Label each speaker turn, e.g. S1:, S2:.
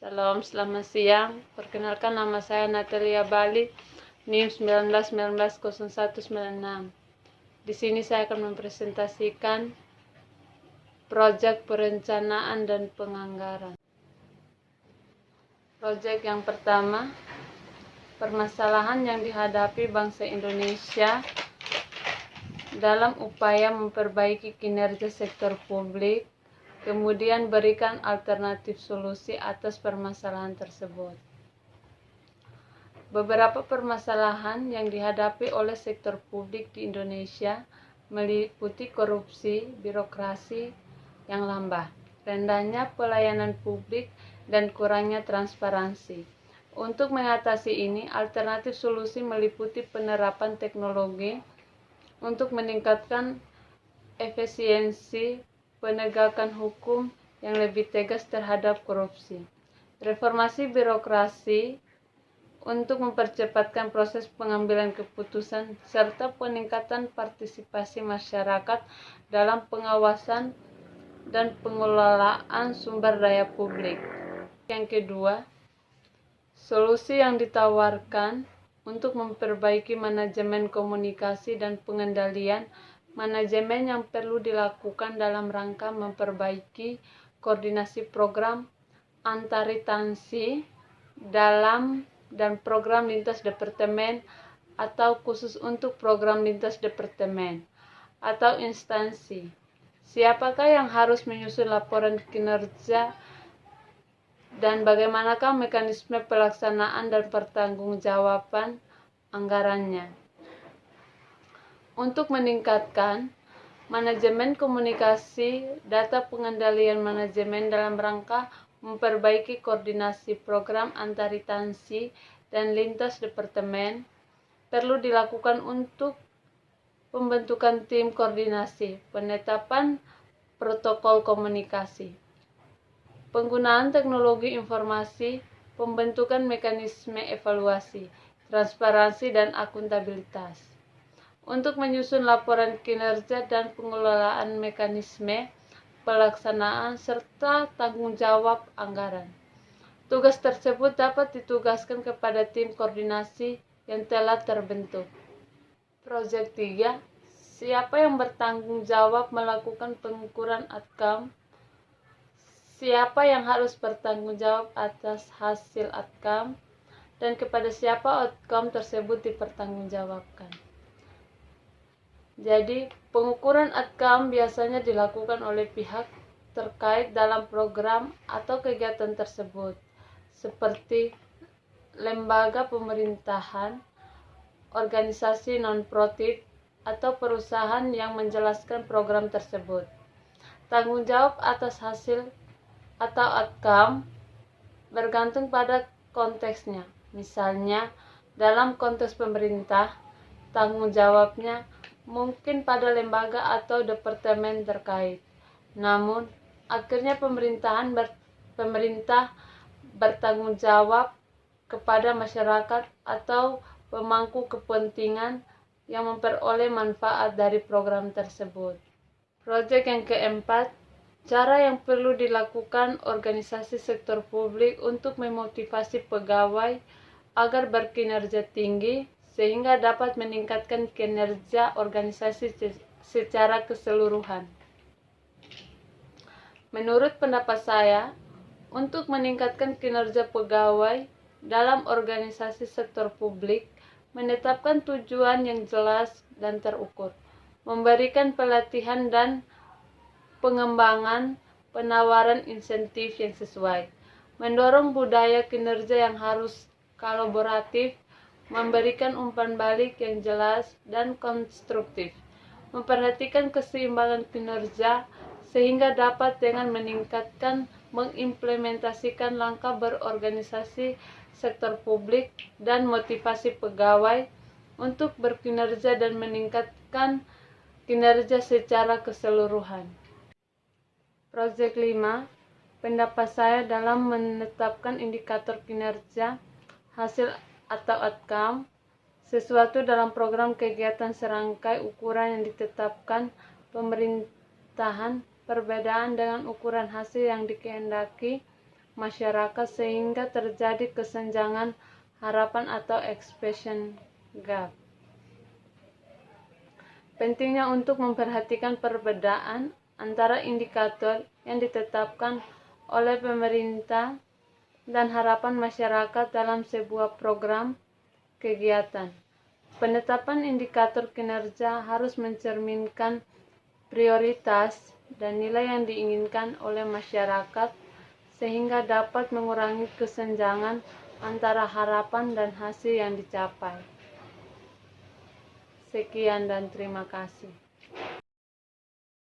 S1: Shalom, selamat siang. Perkenalkan, nama saya Natalia Bali, NIM 19190196. Di sini saya akan mempresentasikan proyek perencanaan dan penganggaran. Proyek yang pertama, permasalahan yang dihadapi bangsa Indonesia dalam upaya memperbaiki kinerja sektor publik, kemudian berikan alternatif solusi atas permasalahan tersebut. Beberapa permasalahan yang dihadapi oleh sektor publik di Indonesia meliputi korupsi, birokrasi yang lambat, rendahnya pelayanan publik, dan kurangnya transparansi. Untuk mengatasi ini, alternatif solusi meliputi penerapan teknologi untuk meningkatkan efisiensi penegakan hukum yang lebih tegas terhadap korupsi. Reformasi birokrasi untuk mempercepatkan proses pengambilan keputusan serta peningkatan partisipasi masyarakat dalam pengawasan dan pengelolaan sumber daya publik. Yang kedua, solusi yang ditawarkan untuk memperbaiki manajemen komunikasi dan pengendalian manajemen yang perlu dilakukan dalam rangka memperbaiki koordinasi program antarinstansi dalam dan program lintas departemen atau khusus untuk program lintas departemen atau instansi. Siapakah yang harus menyusun laporan kinerja dan bagaimanakah mekanisme pelaksanaan dan pertanggungjawaban anggarannya? Untuk meningkatkan manajemen komunikasi, data pengendalian manajemen dalam rangka memperbaiki koordinasi program antarinstansi dan lintas departemen, perlu dilakukan untuk pembentukan tim koordinasi, penetapan protokol komunikasi, penggunaan teknologi informasi, pembentukan mekanisme evaluasi, transparansi, dan akuntabilitas. Untuk menyusun laporan kinerja dan pengelolaan mekanisme pelaksanaan serta tanggung jawab anggaran. Tugas tersebut dapat ditugaskan kepada tim koordinasi yang telah terbentuk. Proyek 3. Siapa yang bertanggung jawab melakukan pengukuran outcome? Siapa yang harus bertanggung jawab atas hasil outcome? Dan kepada siapa outcome tersebut dipertanggungjawabkan? Jadi, pengukuran outcome biasanya dilakukan oleh pihak terkait dalam program atau kegiatan tersebut, seperti lembaga pemerintahan, organisasi non-profit, atau perusahaan yang menjelaskan program tersebut. Tanggung jawab atas hasil atau outcome bergantung pada konteksnya. Misalnya, dalam konteks pemerintah, tanggung jawabnya mungkin pada lembaga atau departemen terkait. Namun, akhirnya pemerintah bertanggung jawab kepada masyarakat atau pemangku kepentingan yang memperoleh manfaat dari program tersebut. Proyek yang keempat, cara yang perlu dilakukan organisasi sektor publik untuk memotivasi pegawai agar berkinerja tinggi sehingga dapat meningkatkan kinerja organisasi secara keseluruhan. Menurut pendapat saya, untuk meningkatkan kinerja pegawai dalam organisasi sektor publik, menetapkan tujuan yang jelas dan terukur, memberikan pelatihan dan pengembangan, penawaran insentif yang sesuai, mendorong budaya kinerja yang harus kolaboratif, memberikan umpan balik yang jelas dan konstruktif, memperhatikan keseimbangan kinerja sehingga dapat dengan meningkatkan mengimplementasikan langkah berorganisasi sektor publik dan motivasi pegawai untuk berkinerja dan meningkatkan kinerja secara keseluruhan. Proyek 5, pendapat saya dalam menetapkan indikator kinerja, hasil atau outcome, sesuatu dalam program kegiatan serangkai ukuran yang ditetapkan pemerintahan, perbedaan dengan ukuran hasil yang dikehendaki masyarakat sehingga terjadi kesenjangan harapan atau expectation gap. Pentingnya untuk memperhatikan perbedaan antara indikator yang ditetapkan oleh pemerintah dan harapan masyarakat dalam sebuah program kegiatan. Penetapan indikator kinerja harus mencerminkan prioritas dan nilai yang diinginkan oleh masyarakat sehingga dapat mengurangi kesenjangan antara harapan dan hasil yang dicapai. Sekian dan terima kasih.